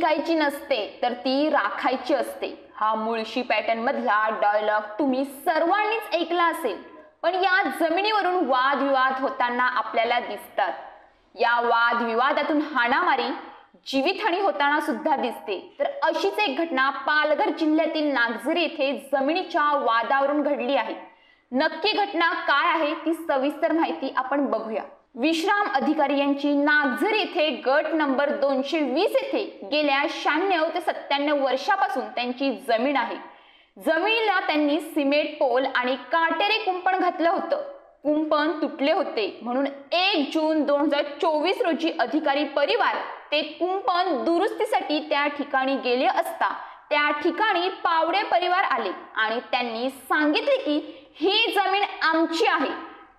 विकायची नसते तर ती राखायची असते हा मुळशी पॅटर्न मधला डायलॉग तुम्ही सर्वांनीच ऐकला असेल। पण या जमिनीवरून वादविवाद होताना आपल्याला दिसतात। या वादविवादातून हाणामारी जीवितहानी होताना सुद्धा दिसते। तर अशीच एक घटना पालघर जिल्ह्यातील नागझरी येथे जमिनीच्या वादावरून घडली आहे। नक्की घटना काय आहे ती सविस्तर माहिती आपण बघूया। विश्राम अधिकारी यांची नागझरी येथे गट नंबर 220 येथे गेल्या 96 ते 97 वर्षापासून त्यांची जमीन आहे। जमिनीला त्यांनी सिमेंट पोल आणि काटेरी कुंपण घातलं होतं। कुंपण तुटले होते म्हणून 1 जून 2024 रोजी अधिकारी परिवार ते कुंपण दुरुस्तीसाठी त्या ठिकाणी गेले असता त्या ठिकाणी पावडे परिवार आले आणि त्यांनी सांगितले की ही जमीन आमची आहे,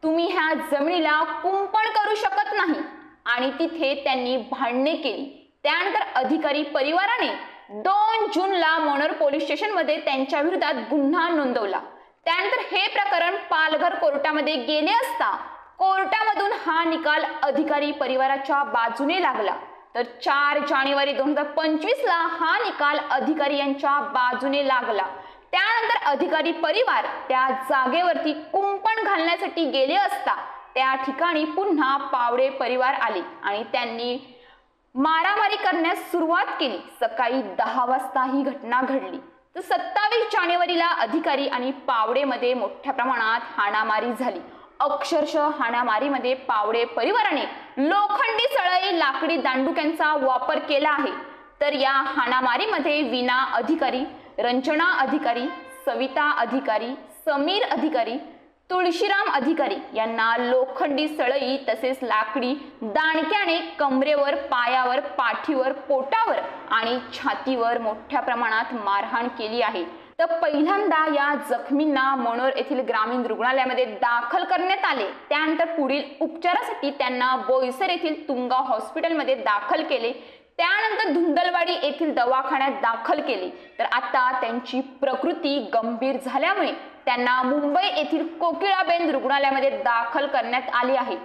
तुम्ही ह्या जमिनीला कुंपण करू शकत नाही आणि तिथे त्यांनी भांडणे केली। त्यानंतर अधिकारी परिवाराने 2 जूनला मनोर पोलीस स्टेशन मध्ये त्यांच्या विरोधात गुन्हा नोंदवला। त्यानंतर हे प्रकरण पालघर कोर्टामध्ये गेले असता कोर्टामधून हा निकाल अधिकारी परिवाराच्या बाजूने लागला। तर 4 जानेवारी 2025 ला हा निकाल अधिकारी यांच्या बाजूने लागला। त्यानंतर अधिकारी परिवार त्या जागेवरती कुंपण घालण्यासाठी गेले असता त्या ठिकाणी पुन्हा पावडे परिवार आले आणि त्यांनी मारामारी करण्यास सुरुवात केली। सकाळी 10 वाजता ही घटना घडली। तर 27 जानेवारीला अधिकारी आणि पावडेमध्ये मोठ्या प्रमाणात हाणामारी झाली। अक्षरशः हाणामारीमध्ये पावडे परिवाराने लोखंडी सळई लाकडी दांडुक्यांचा वापर केला आहे। तर या हाणामारीमध्ये वीणा अधिकारी, रंजना अधिकारी, सविता अधिकारी, समीर अधिकारी, तुळशीराम अधिकारी यांना लोखंडी सळई तसेच लाकडी दांडक्याने कमरेवर, पायावर, पाठीवर, पोटावर आणि छातीवर मोठ्या प्रमाणात मारहाण केली आहे। तर पहिल्यांदा या जखमींना मनोर येथील ग्रामीण रुग्णालयामध्ये दाखल करण्यात आले। त्यानंतर पुढील उपचारासाठी त्यांना बोईसर येथील तुंगा हॉस्पिटलमध्ये दाखल केले। त्यानंतर धुंदलवाडी येथील दवाखान्यात दाखल केले। तर आता त्यांची प्रकृती गंभीर झाल्यामुळे त्यांना मुंबई येथील कोकिळाबेन रुग्णालयामध्ये दाखल करण्यात आले आहे।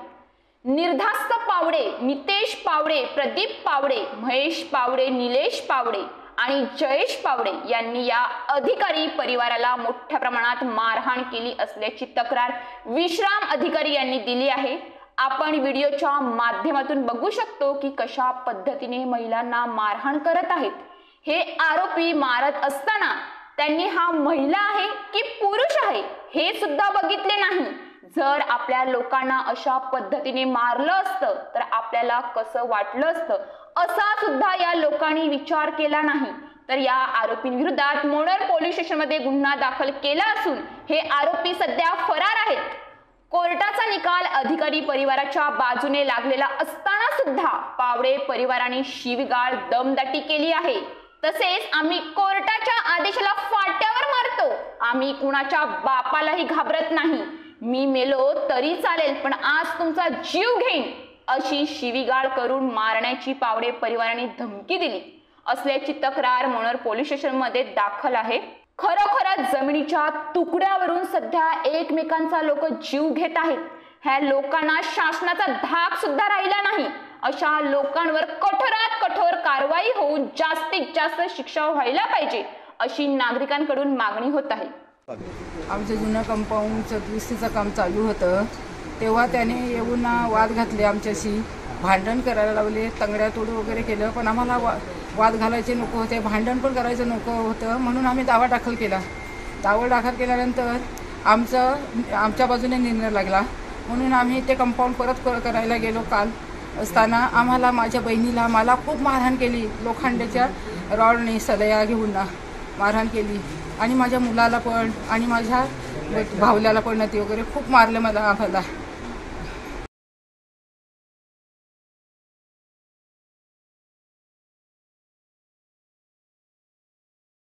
निर्धास्त पावडे, नितेश पावडे, प्रदीप पावडे, महेश पावडे, निलेश पावडे आणि जयेश पावडे यांनी या अधिकारी परिवाराला मोठ्या प्रमाणात मारहाण केली असल्याची तक्रार विश्राम अधिकारी यांनी दिली आहे। आपण व्हिडिओच्या माध्यमातून बघू शकतो की कशा पद्धतीने महिलांना मारहाण करत आहेत। हे आरोपी मारत असताना त्यांनी हा महिला आहे की पुरुष आहे हे सुद्धा बघितले नाही। जर आपल्या लोकांना अशा पद्धतीने मारलं असतं तर आपल्याला कसं वाटलं असतं असा सुद्धा या लोकांनी विचार केला नाही। तर या आरोपींविरोधात मनोर पोलीस स्टेशनमध्ये गुन्हा दाखल केला असून हे आरोपी सध्या फरार आहेत। कोर्टाचा निकाल अधिकारी परिवाराच्या बाजूने लागलेला असताना सुद्धा पावडे परिवाराने शिवीगाळ दमदाटी केली आहे। तसेच आम्ही कोर्टाच्या आदेशाला फाट्यावर मारतो, आम्ही कुणाच्या बापालाही घाबरत नाही, मी मेलो तरी चालेल पण आज तुमचा जीव घेईन अशी शिवीगाळ करून मारण्याची पावडे परिवाराने धमकी दिली असल्याची तक्रार मनोर पोलीस स्टेशन मध्ये दाखल आहे। खरोखरच जमिनीच्या तुकड्यावरून सध्या एकमेकांचा लोक जीव घेत आहेत। ह्या लोकांना शासनाचा धाक सुद्धा राहिला नाही। अशा लोकांवर कठोरात कठोर कारवाई होऊन जास्तीत जास्त शिक्षा व्हायला पाहिजे अशी नागरिकांकडून मागणी होत आहे। आमचं जुनं कंपाऊंडचं दुरुस्तीचं काम चालू होतं तेव्हा त्याने येऊन वाद घातले, आमच्याशी भांडण करायला लावले, तंगड्या तोड वगैरे केलं। पण आम्हाला वाद घालायचे नको होते, भांडण पण करायचं नको होतं म्हणून आम्ही दावा दाखल केला। दावा दाखल केल्यानंतर आमच्या बाजूने निर्णय लागला म्हणून आम्ही ते कंपाऊंड परत करायला गेलो। काल असताना आम्हाला, माझ्या बहिणीला, मला खूप मारहाण केली, लोखंडाच्या रॉडने सलया घेऊन मारहाण केली आणि माझ्या मुलाला पण आणि माझ्या भावल्याला पण ती वगैरे खूप मारलं मला आम्हाला।